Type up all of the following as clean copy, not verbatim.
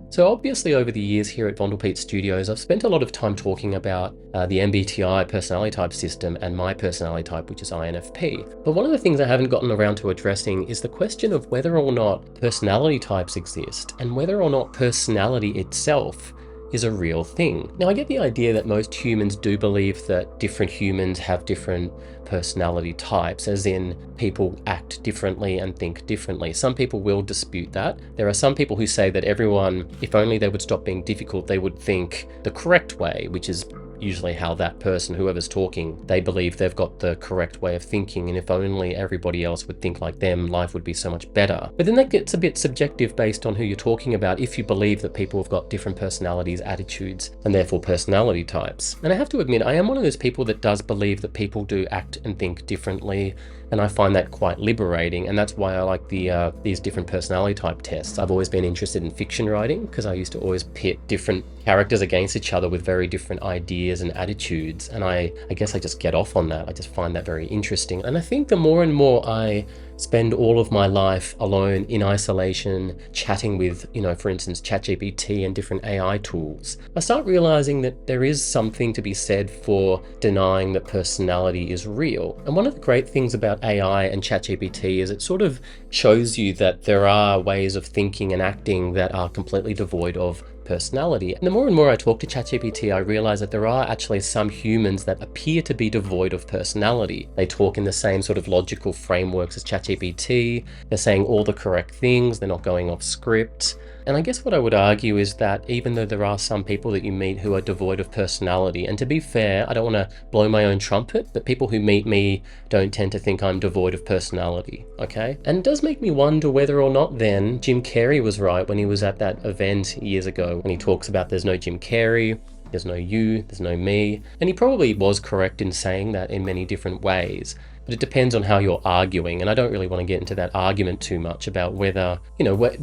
So obviously over the years here at Vondelpeet Studios, I've spent a lot of time talking about the MBTI personality type system and my personality type, which is INFP. But one of the things I haven't gotten around to addressing is the question of whether or not personality types exist and whether or not personality itself is a real thing. Now, I get the idea that most humans do believe that different humans have different personality types, as in people act differently and think differently. Some people will dispute that. There are some people who say that everyone, if only they would stop being difficult, they would think the correct way, which is usually how that person, whoever's talking, they believe they've got the correct way of thinking, and if only everybody else would think like them, life would be so much better. But then that gets a bit subjective based on who you're talking about, if you believe that people have got different personalities, attitudes, and therefore personality types. And I have to admit, I am one of those people that does believe that people do act and think differently, and I find that quite liberating, and that's why I like these different personality type tests. I've always been interested in fiction writing because I used to always pit different characters against each other with very different ideas and attitudes, and I guess I just get off on that. I just find that very interesting, and I think the more and more I spend all of my life alone in isolation, chatting with, for instance, ChatGPT and different AI tools, I start realizing that there is something to be said for denying that personality is real. And one of the great things about AI and ChatGPT is it sort of shows you that there are ways of thinking and acting that are completely devoid of personality. And the more and more I talk to ChatGPT, I realize that there are actually some humans that appear to be devoid of personality. They talk in the same sort of logical frameworks as ChatGPT. They're saying all the correct things. They're not going off script. And I guess what I would argue is that even though there are some people that you meet who are devoid of personality, and to be fair, I don't want to blow my own trumpet, but people who meet me don't tend to think I'm devoid of personality, okay? And it does make me wonder whether or not then Jim Carrey was right when he was at that event years ago, when he talks about there's no Jim Carrey, there's no you, there's no me. And he probably was correct in saying that in many different ways. But it depends on how you're arguing, and I don't really want to get into that argument too much about whether,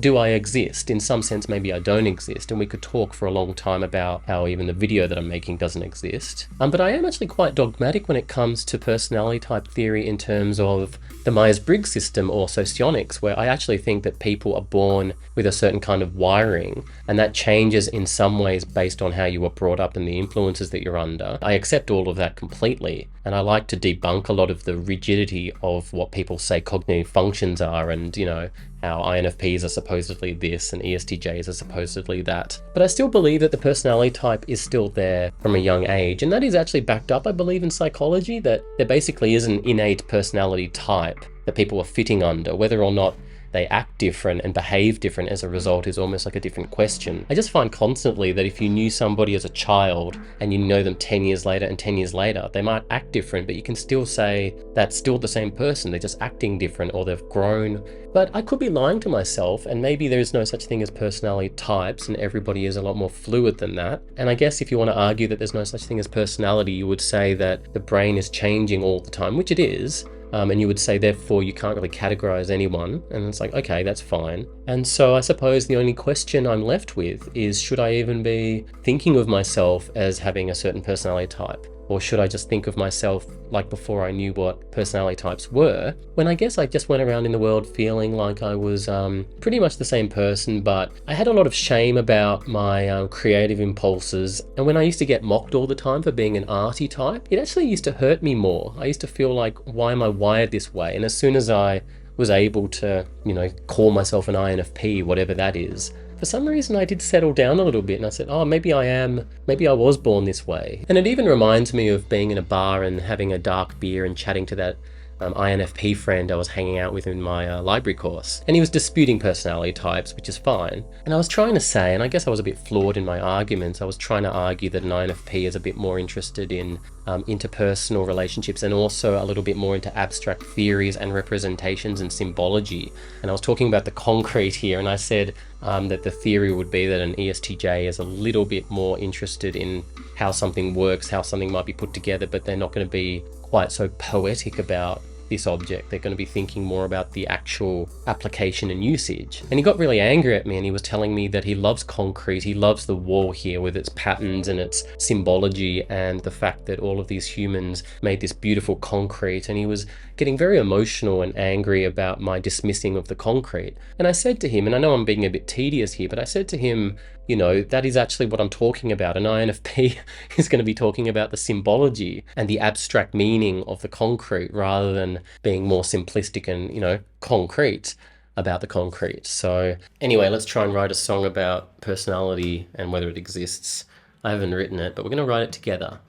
do I exist? In some sense, maybe I don't exist, and we could talk for a long time about how even the video that I'm making doesn't exist. But I am actually quite dogmatic when it comes to personality type theory in terms of the Myers-Briggs system or socionics, where I actually think that people are born with a certain kind of wiring, and that changes in some ways based on how you were brought up and the influences that you're under. I accept all of that completely, and I like to debunk a lot of the rigidity of what people say cognitive functions are, and how INFPs are supposedly this and ESTJs are supposedly that. But I still believe that the personality type is still there from a young age, and that is actually backed up, I believe, in psychology, that there basically is an innate personality type that people are fitting under. Whether or not they act different and behave different as a result is almost like a different question. I just find constantly that if you knew somebody as a child and you know them 10 years later and 10 years later, they might act different, but you can still say that's still the same person. They're just acting different, or they've grown. But I could be lying to myself, and maybe there is no such thing as personality types and everybody is a lot more fluid than that. And I guess if you want to argue that there's no such thing as personality, you would say that the brain is changing all the time, which it is. And you would say, therefore, you can't really categorize anyone. And it's like, okay, that's fine. And so I suppose the only question I'm left with is, should I even be thinking of myself as having a certain personality type? Or should I just think of myself like before I knew what personality types were, when I guess I just went around in the world feeling like I was pretty much the same person, but I had a lot of shame about my creative impulses. And when I used to get mocked all the time for being an arty type, it actually used to hurt me more. I used to feel like, why am I wired this way? And as soon as I was able to, call myself an INFP, whatever that is, for some reason I did settle down a little bit, and I said, maybe I was born this way. And it even reminds me of being in a bar and having a dark beer and chatting to that INFP friend I was hanging out with in my library course. And he was disputing personality types, which is fine. And I was trying to say, and I guess I was a bit flawed in my arguments, I was trying to argue that an INFP is a bit more interested in interpersonal relationships, and also a little bit more into abstract theories and representations and symbology. And I was talking about the concrete here, and I said that the theory would be that an ESTJ is a little bit more interested in how something works, how something might be put together, but they're not going to be quite so poetic about this object. They're going to be thinking more about the actual application and usage. And he got really angry at me, and he was telling me that he loves concrete. He loves the wall here with its patterns and its symbology, and the fact that all of these humans made this beautiful concrete. And he was getting very emotional and angry about my dismissing of the concrete. And I said to him, and I know I'm being a bit tedious here, but I said to him, you know, that is actually what I'm talking about. An INFP is going to be talking about the symbology and the abstract meaning of the concrete rather than being more simplistic and, you know, concrete about the concrete. So anyway, let's try and write a song about personality and whether it exists. I haven't written it, but we're going to write it together.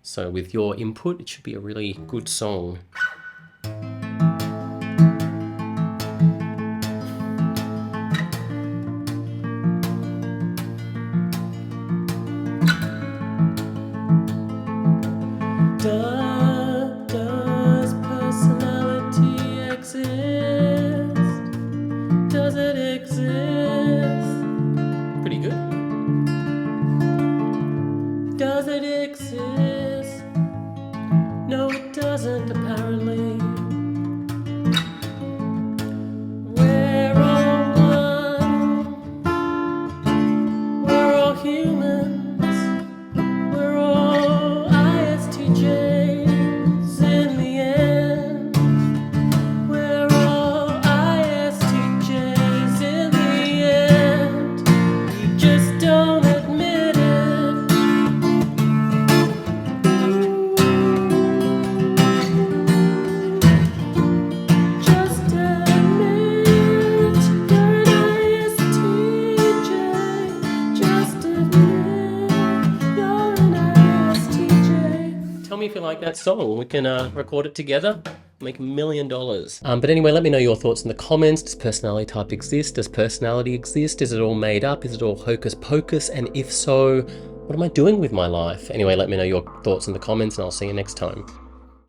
So with your input, it should be a really good song. Does personality exist? Does it exist? Pretty good. Does it exist? No, it doesn't, apparently. We're all one. We're all humans. We're all ISTJs in the end. We're all ISTJs in the end. We just don't admit it. Just admit you're an ISTJ. Just admit you're an ISTJ. Tell me if you like that song. We can record it together, make $1 million. But anyway, let me know your thoughts in the comments. Does personality type exist? Does personality exist? Is it all made up? Is it all hocus pocus? And if so, what am I doing with my life? Anyway, let me know your thoughts in the comments, and I'll see you next time.